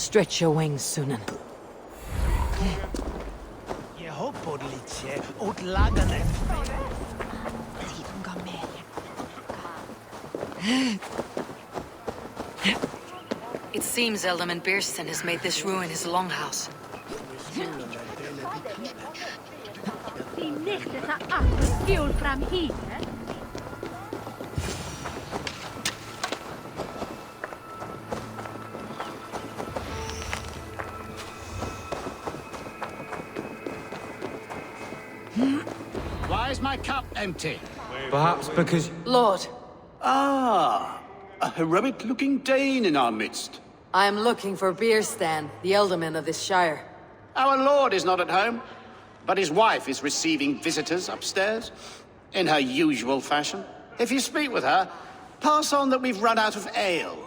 Stretch your wings, Sýnin. It seems Ealdorman Björnsson has made this ruin his longhouse. Why is my cup empty? Perhaps because... Lord, Ah, a heroic-looking Dane in our midst. I am looking for Björnsson, the Ealdorman of this shire. Our lord is not at home, but his wife is receiving visitors upstairs, in her usual fashion. If you speak with her, pass on that we've run out of ale.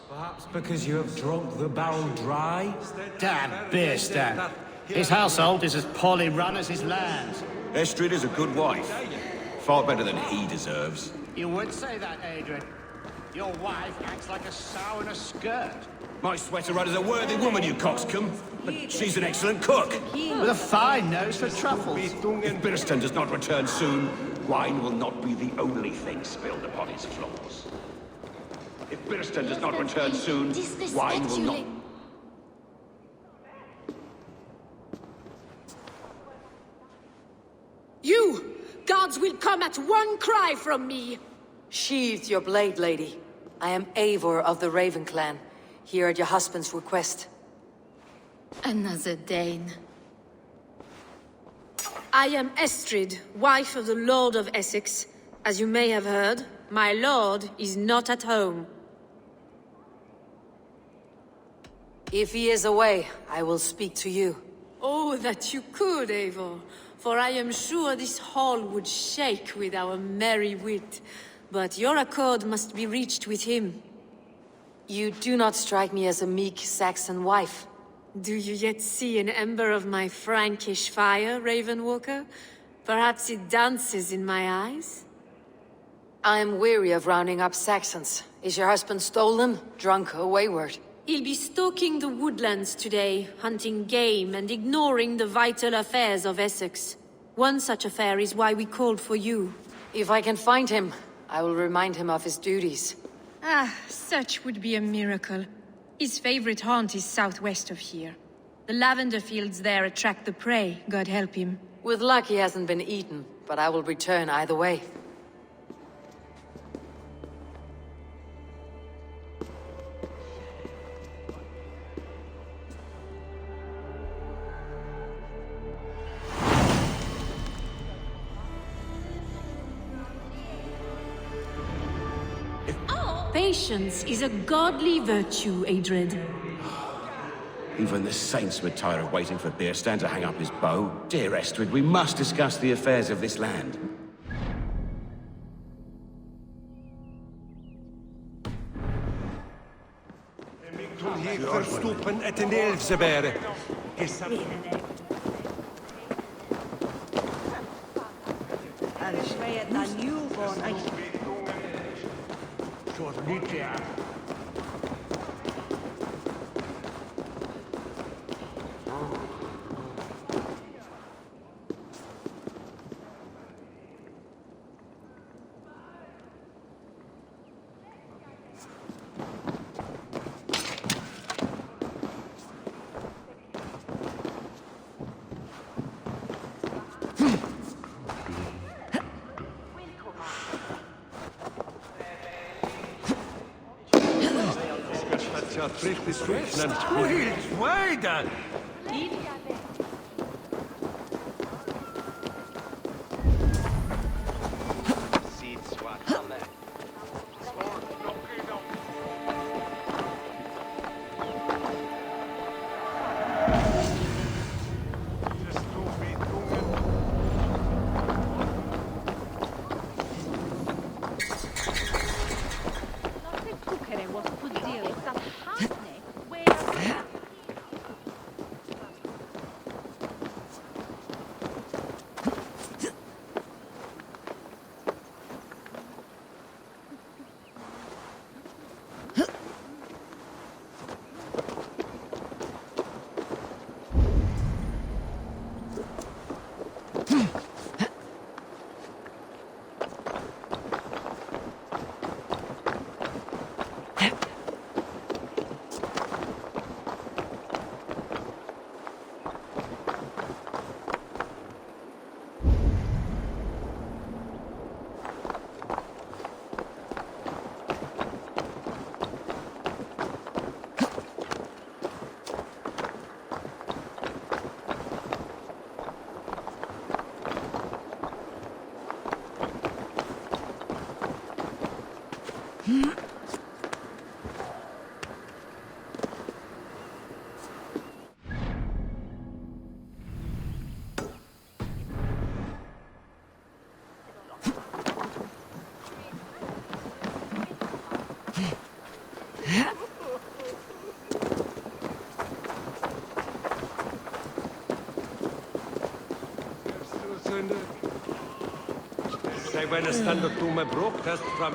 Perhaps because you have drunk the barrel dry? Damn Björnsson. His household is as poorly run as his lands. Estrid is a good wife. Far better than he deserves. You would say that, Adrian. Your wife acts like a sow in a skirt. My sweater run is a worthy woman, you coxcomb. But she's an excellent cook. With a fine nose for truffles. If Björnsson does not return soon, wine will not be the only thing spilled upon his floors. If Björnsson does not return soon, wine will not... You! Gods will come at one cry from me! Sheathe your blade, lady. I am Eivor of the Raven clan, here at your husband's request. Another Dane. I am Estrid, wife of the Lord of Essex. As you may have heard, my lord is not at home. If he is away, I will speak to you. Oh, that you could, Eivor. For I am sure this hall would shake with our merry wit. But your accord must be reached with him. You do not strike me as a meek Saxon wife. Do you yet see an ember of my Frankish fire, Ravenwalker? Perhaps it dances in my eyes? I am weary of rounding up Saxons. Is your husband stolen, drunk, or wayward? He'll be stalking the woodlands today, hunting game and ignoring the vital affairs of Essex. One such affair is why we called for you. If I can find him, I will remind him of his duties. Ah, such would be a miracle. His favorite haunt is southwest of here. The lavender fields there attract the prey, God help him. With luck he hasn't been eaten, but I will return either way. Patience is a godly virtue, Adred. Even the saints would tire of waiting for Björnsson to hang up his bow. Dear Estrid, we must discuss the affairs of this land. Say when I stand up to my broke test from...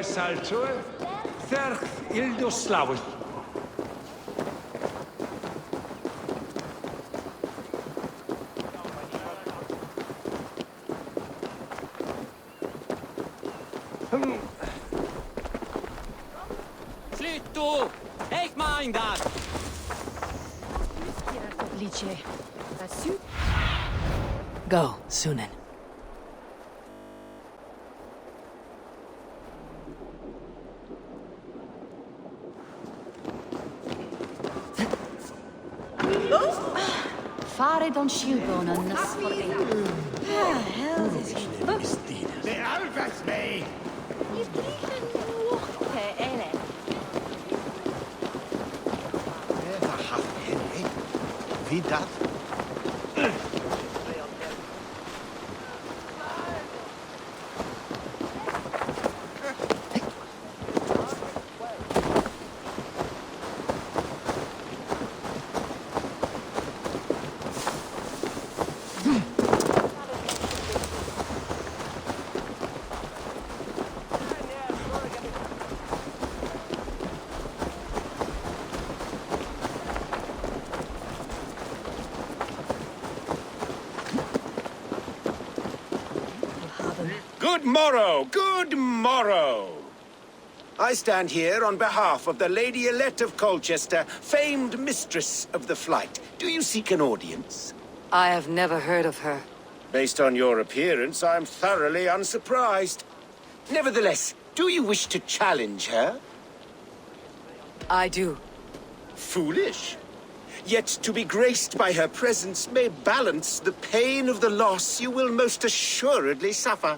Salto, Ferch Ildo Slavish. Slitto! Ik mind dat! Go, Sýnin. Fare don Shilbon and Nasfori. The Alvas me! Wie dat? Good morrow! Good morrow! I stand here on behalf of the Lady Elette of Colchester, famed mistress of the flight. Do you seek an audience? I have never heard of her. Based on your appearance, I'm thoroughly unsurprised. Nevertheless, do you wish to challenge her? I do. Foolish. Yet to be graced by her presence may balance the pain of the loss you will most assuredly suffer.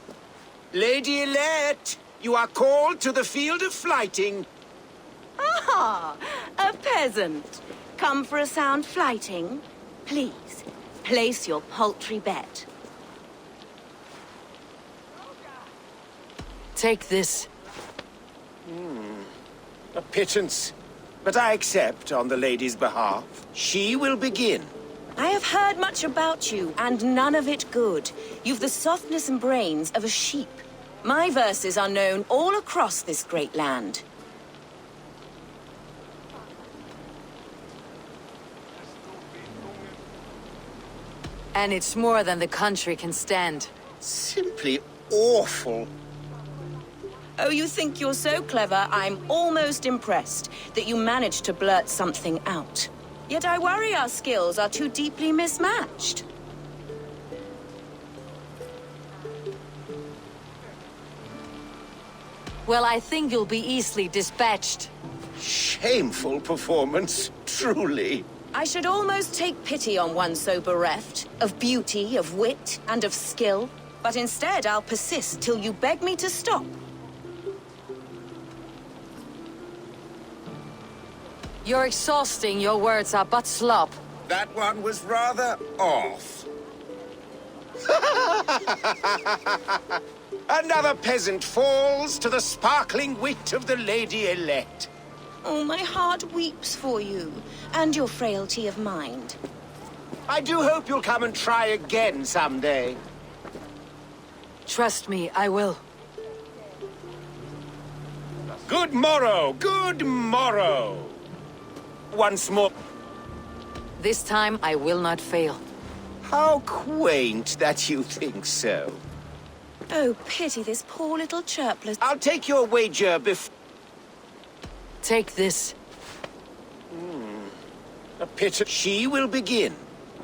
Lady Elette, you are called to the field of flighting. Ah, a peasant. Come for a sound flighting? Please, place your paltry bet. Take this. A pittance. But I accept on the lady's behalf. She will begin. I have heard much about you, and none of it good. You've the softness and brains of a sheep. My verses are known all across this great land. And it's more than the country can stand. Simply awful. Oh, you think you're so clever, I'm almost impressed that you managed to blurt something out. Yet I worry our skills are too deeply mismatched. Well, I think you'll be easily dispatched. Shameful performance, truly. I should almost take pity on one so bereft, of beauty, of wit, and of skill. But instead, I'll persist till you beg me to stop. You're exhausting, your words are but slop. That one was rather off. Another peasant falls to the sparkling wit of the Lady Elette. Oh, my heart weeps for you, and your frailty of mind. I do hope you'll come and try again someday. Trust me, I will. Good morrow, good morrow. Once more. This time, I will not fail. How quaint that you think so. Oh, pity this poor little chirplet. I'll take your wager before... Take this. A pity. She will begin.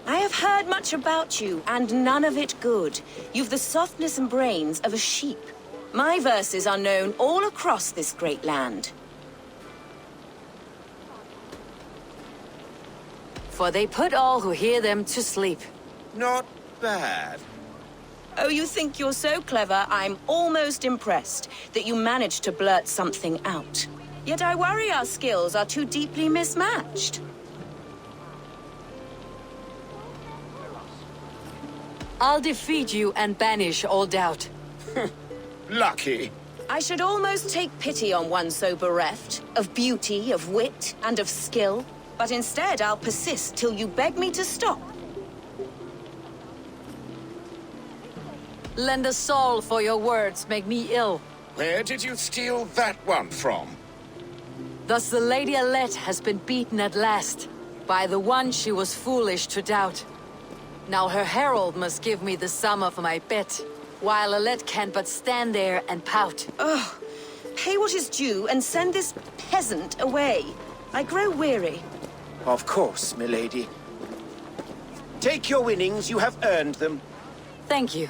I have heard much about you, and none of it good. You've the softness and brains of a sheep. My verses are known all across this great land. For they put all who hear them to sleep. Not bad. Oh, you think you're so clever, I'm almost impressed that you managed to blurt something out. Yet I worry our skills are too deeply mismatched. I'll defeat you and banish all doubt. Lucky. I should almost take pity on one so bereft, of beauty, of wit, and of skill. But instead, I'll persist till you beg me to stop. Lend a soul for your words make me ill. Where did you steal that one from? Thus the Lady Alette has been beaten at last, by the one she was foolish to doubt. Now her herald must give me the sum of my bet, while Alette can but stand there and pout. Ugh. Pay what is due and send this peasant away. I grow weary. Of course, milady. Take your winnings, you have earned them. Thank you.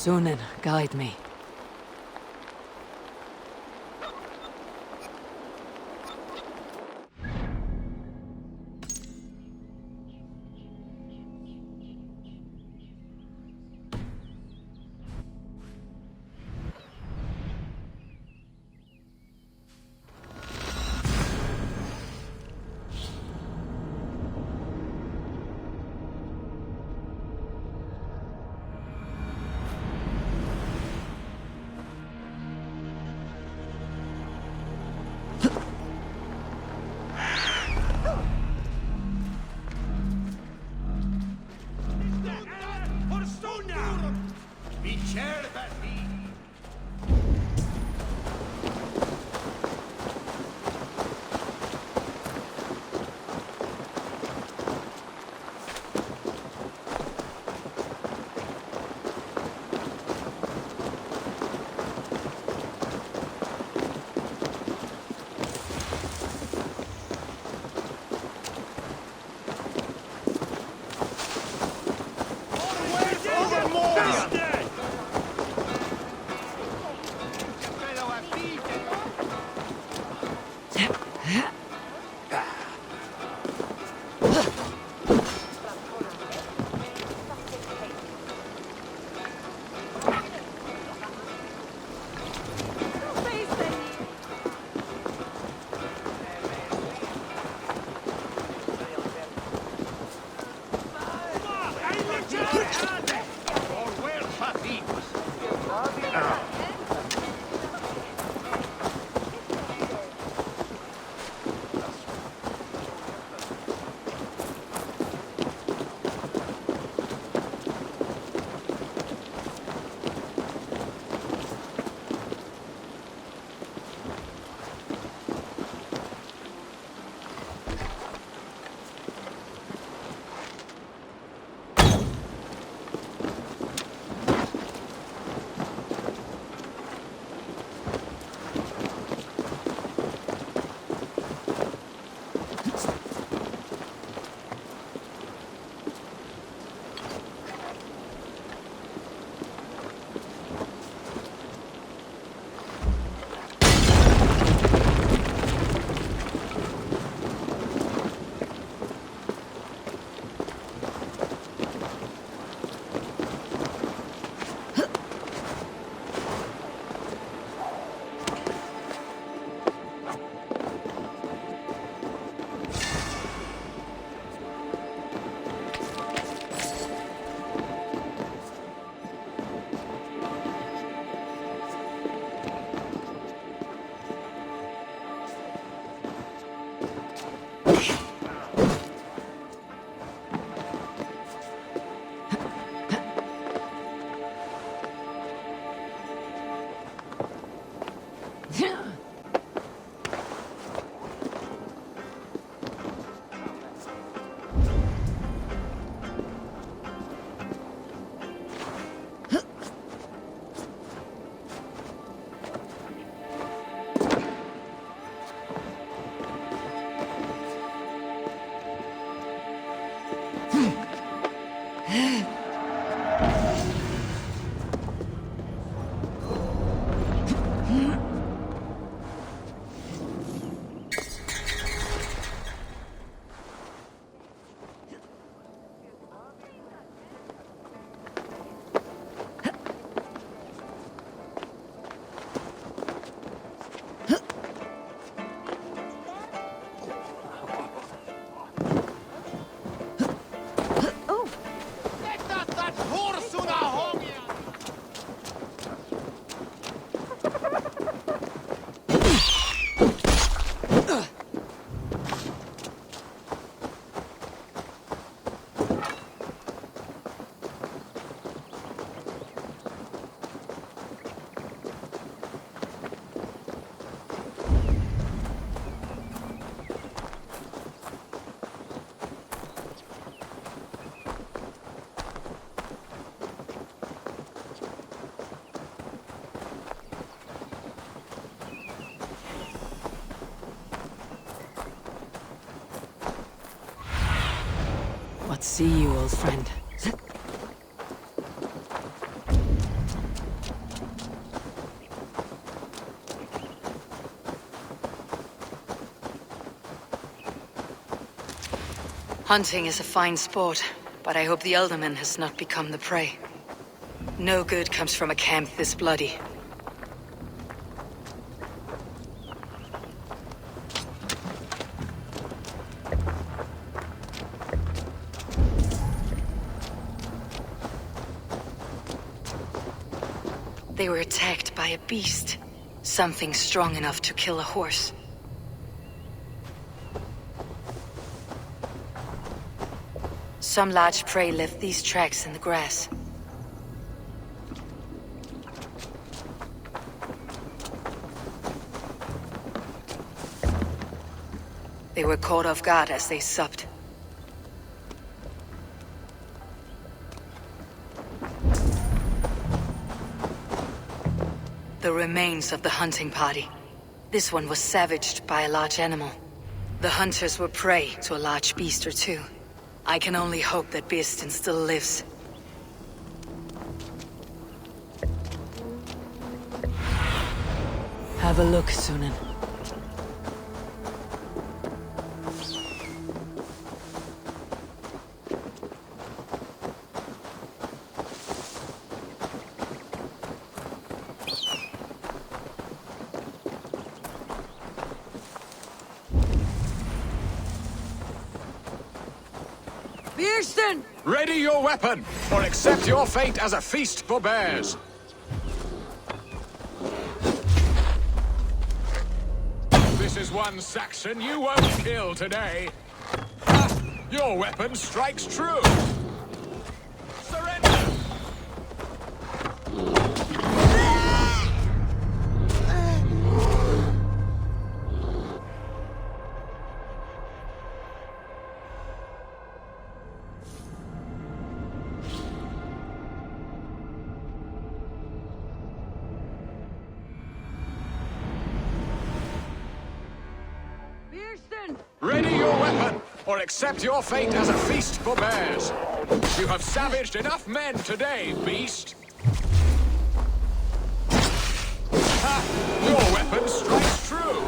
Sýnin, guide me. not see you, old friend. Hunting is a fine sport, but I hope the Elderman has not become the prey. No good comes from a camp this bloody. They were attacked by a beast. Something strong enough to kill a horse. Some large prey left these tracks in the grass. They were caught off guard as they supped. The remains of the hunting party. This one was savaged by a large animal. The hunters were prey to a large beast or two. I can only hope that Birsten still lives. Have a look, Sýnin. Birsten! Ready your weapon, or accept your fate as a feast for bears. This is one Saxon you won't kill today. Ah, your weapon strikes true. Surrender! Ready your weapon, or accept your fate as a feast for bears. You have savaged enough men today, beast. Ha! Your weapon strikes true.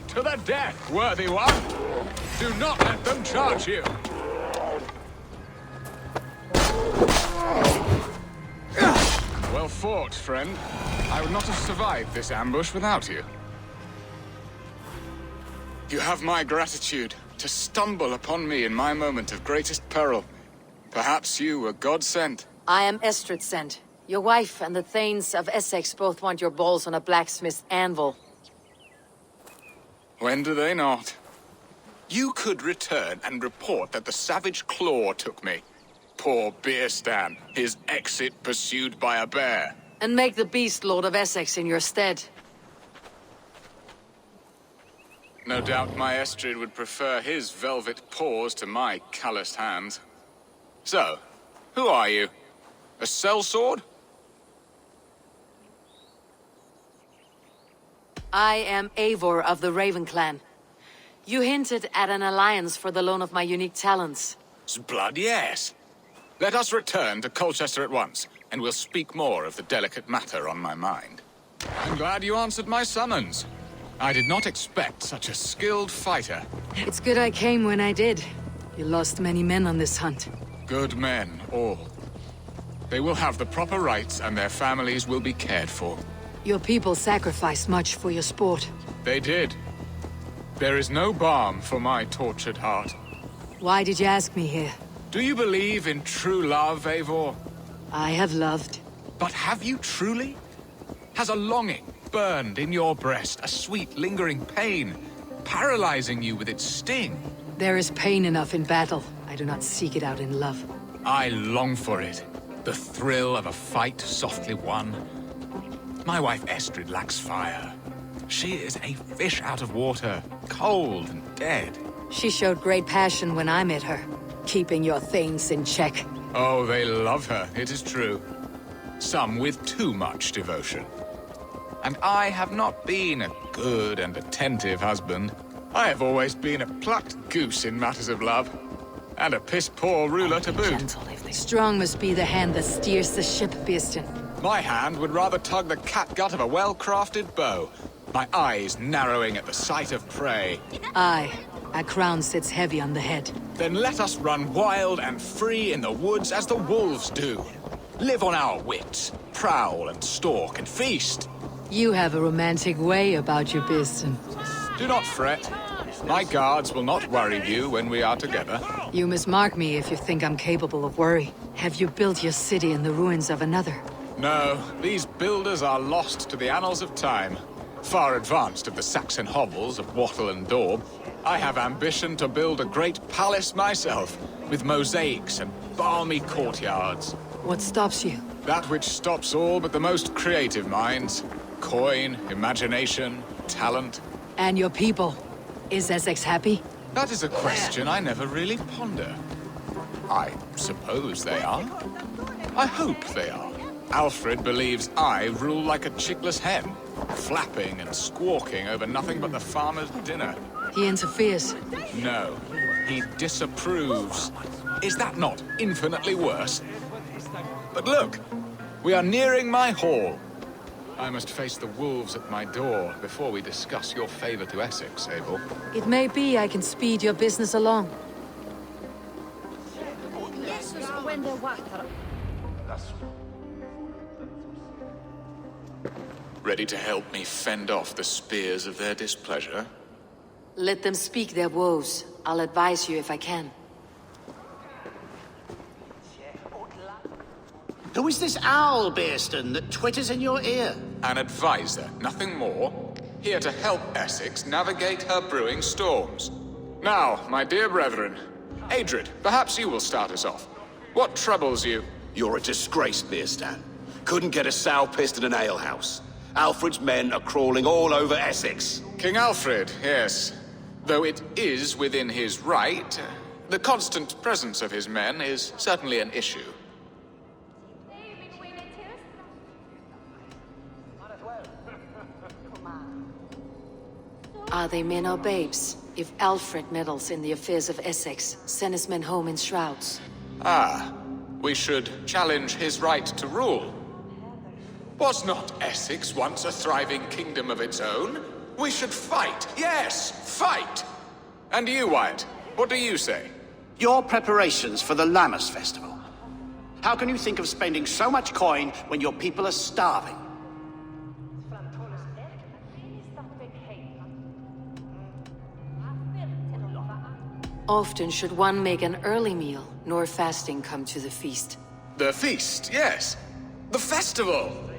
To the death, worthy one! Do not let them charge you! Well fought, friend. I would not have survived this ambush without you. You have my gratitude to stumble upon me in my moment of greatest peril. Perhaps you were God-sent. I am Estrid sent. Your wife and the Thanes of Essex both want your balls on a blacksmith's anvil. When do they not? You could return and report that the savage claw took me. Poor Birsten, his exit pursued by a bear. And make the beast Lord of Essex in your stead. No doubt my Estrid would prefer his velvet paws to my calloused hands. So, who are you? A sellsword? I am Eivor of the Raven Clan. You hinted at an alliance for the loan of my unique talents. Blood, yes. Let us return to Colchester at once, and we'll speak more of the delicate matter on my mind. I'm glad you answered my summons. I did not expect such a skilled fighter. It's good I came when I did. You lost many men on this hunt. Good men, all. They will have the proper rights, and their families will be cared for. Your people sacrificed much for your sport. They did. There is no balm for my tortured heart. Why did you ask me here? Do you believe in true love, Eivor? I have loved. But have you truly? Has a longing burned in your breast, a sweet, lingering pain, paralyzing you with its sting? There is pain enough in battle. I do not seek it out in love. I long for it. The thrill of a fight softly won. My wife Estrid lacks fire. She is a fish out of water, cold and dead. She showed great passion when I met her, keeping your things in check. Oh, they love her, it is true. Some with too much devotion. And I have not been a good and attentive husband. I have always been a plucked goose in matters of love. And a piss-poor ruler to boot. Strong must be the hand that steers the ship, Birsten. My hand would rather tug the catgut of a well-crafted bow. My eyes narrowing at the sight of prey. Aye, a crown sits heavy on the head. Then let us run wild and free in the woods as the wolves do. Live on our wits, prowl and stalk and feast. You have a romantic way about you, Birsten. Do not fret. My guards will not worry you when we are together. You must mark me if you think I'm capable of worry. Have you built your city in the ruins of another? No, these builders are lost to the annals of time. Far advanced of the Saxon hovels of Wattle and Daub. I have ambition to build a great palace myself, with mosaics and balmy courtyards. What stops you? That which stops all but the most creative minds. Coin, imagination, talent. And your people? Is Essex happy? That is a question I never really ponder. I suppose they are. I hope they are. Alfred believes I rule like a chickless hen, flapping and squawking over nothing but the farmer's dinner. He interferes. No, he disapproves. Is that not infinitely worse? But look, we are nearing my hall. I must face the wolves at my door before we discuss your favor to Essex, Eivor. It may be I can speed your business along. Ready to help me fend off the spears of their displeasure? Let them speak their woes. I'll advise you if I can. Who is this owl, Birsten, that twitters in your ear? An advisor, nothing more. Here to help Essex navigate her brewing storms. Now, my dear brethren, Adrid, perhaps you will start us off. What troubles you? You're a disgrace, Birsten. Couldn't get a sow pissed in an alehouse. Alfred's men are crawling all over Essex. King Alfred, yes. Though it is within his right, the constant presence of his men is certainly an issue. Are they men or babes? If Alfred meddles in the affairs of Essex, send his men home in shrouds. Ah, we should challenge his right to rule. Was not Essex once a thriving kingdom of its own? We should fight, yes, fight! And you, Wyatt, what do you say? Your preparations for the Lammas festival. How can you think of spending so much coin when your people are starving? Often should one make an early meal, nor fasting come to the feast. The feast, yes. The festival!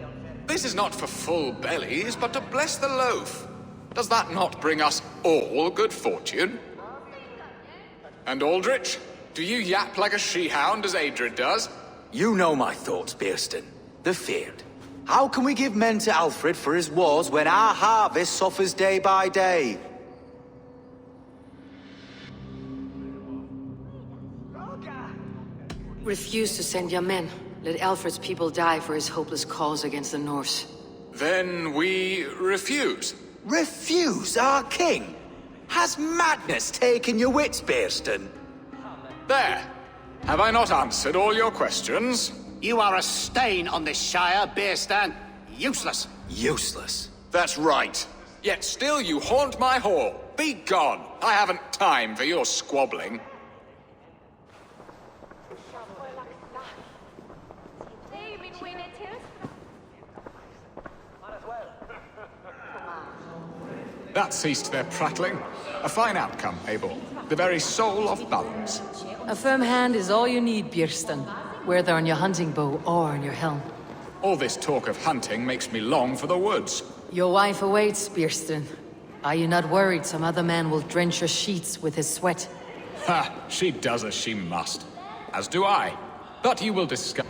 This is not for full bellies, but to bless the loaf. Does that not bring us all good fortune? And Aldrich, do you yap like a she-hound as Adrid does? You know my thoughts, Birsten. The feared. How can we give men to Alfred for his wars when our harvest suffers day by day? Refuse to send your men. Let Alfred's people die for his hopeless cause against the Norse. Then we refuse. Refuse our king? Has madness taken your wits, Birsten? There. Have I not answered all your questions? You are a stain on this shire, Birsten. Useless. Useless? That's right. Yet still you haunt my hall. Be gone. I haven't time for your squabbling. That ceased their prattling. A fine outcome, Eivor. The very soul of balance. A firm hand is all you need, Birsten. Whether on your hunting bow or on your helm. All this talk of hunting makes me long for the woods. Your wife awaits, Birsten. Are you not worried some other man will drench your sheets with his sweat? Ha! She does as she must. As do I. But you will discuss...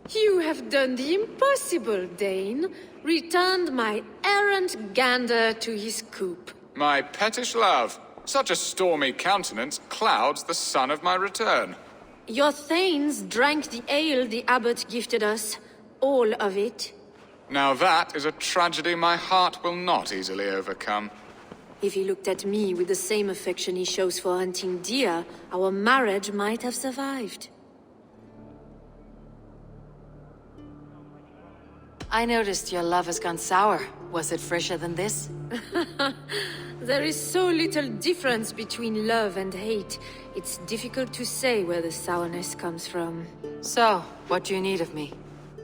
You have done the impossible, Dane. Returned my errant gander to his coop. My pettish love. Such a stormy countenance clouds the sun of my return. Your thanes drank the ale the abbot gifted us. All of it. Now that is a tragedy my heart will not easily overcome. If he looked at me with the same affection he shows for hunting deer, our marriage might have survived. I noticed your love has gone sour. Was it fresher than this? There is so little difference between love and hate. It's difficult to say where the sourness comes from. So, what do you need of me?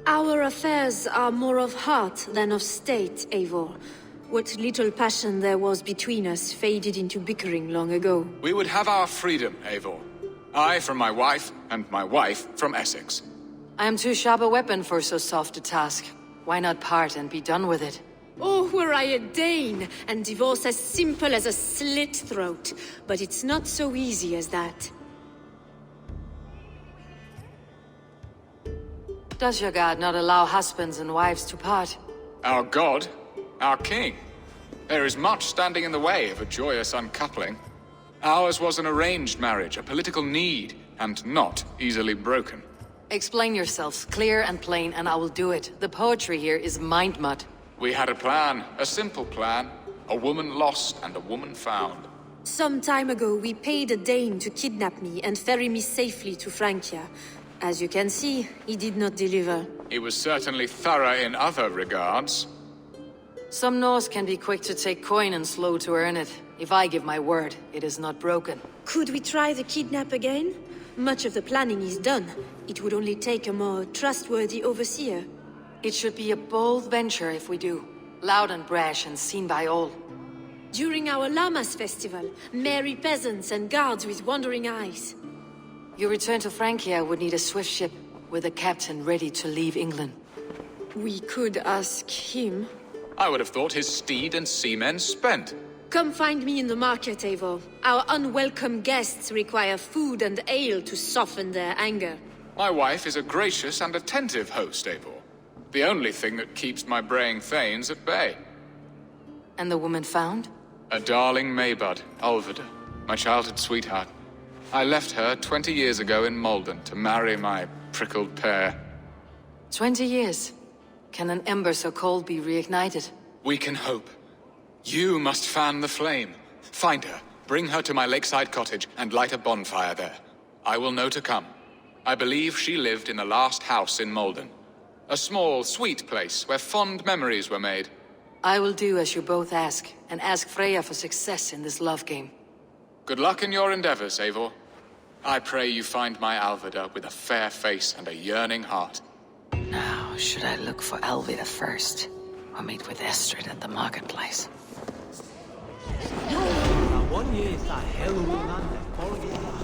Our affairs are more of heart than of state, Eivor. What little passion there was between us faded into bickering long ago. We would have our freedom, Eivor. I from my wife, and my wife from Essex. I am too sharp a weapon for so soft a task. Why not part and be done with it? Oh, were I a Dane, and divorce as simple as a slit throat. But it's not so easy as that. Does your god not allow husbands and wives to part? Our god? Our king? There is much standing in the way of a joyous uncoupling. Ours was an arranged marriage, a political need, and not easily broken. Explain yourselves clear and plain, and I will do it. The poetry here is mind mud. We had a plan, a simple plan. A woman lost and a woman found. Some time ago, we paid a Dane to kidnap me and ferry me safely to Francia. As you can see, he did not deliver. He was certainly thorough in other regards. Some Norse can be quick to take coin and slow to earn it. If I give my word, it is not broken. Could we try the kidnap again? Much of the planning is done. It would only take a more trustworthy overseer. It should be a bold venture if we do. Loud and brash and seen by all. During our Llamas festival, merry peasants and guards with wandering eyes. Your return to Francia would need a swift ship, with a captain ready to leave England. We could ask him. I would have thought his steed and seamen spent. Come find me in the market, Eivor. Our unwelcome guests require food and ale to soften their anger. My wife is a gracious and attentive host, Eivor. The only thing that keeps my braying thanes at bay. And the woman found? A darling Maybud, Alvida, my childhood sweetheart. I left her 20 years ago in Malden to marry my prickled pear. 20 years? Can an ember so cold be reignited? We can hope. You must fan the flame. Find her, bring her to my lakeside cottage, and light a bonfire there. I will know to come. I believe she lived in the last house in Malden. A small, sweet place where fond memories were made. I will do as you both ask, and ask Freya for success in this love game. Good luck in your endeavors, Eivor. I pray you find my Alvida with a fair face and a yearning heart. Now, should I look for Alvida first, or meet with Estrid at the marketplace? One year is a hell of a land.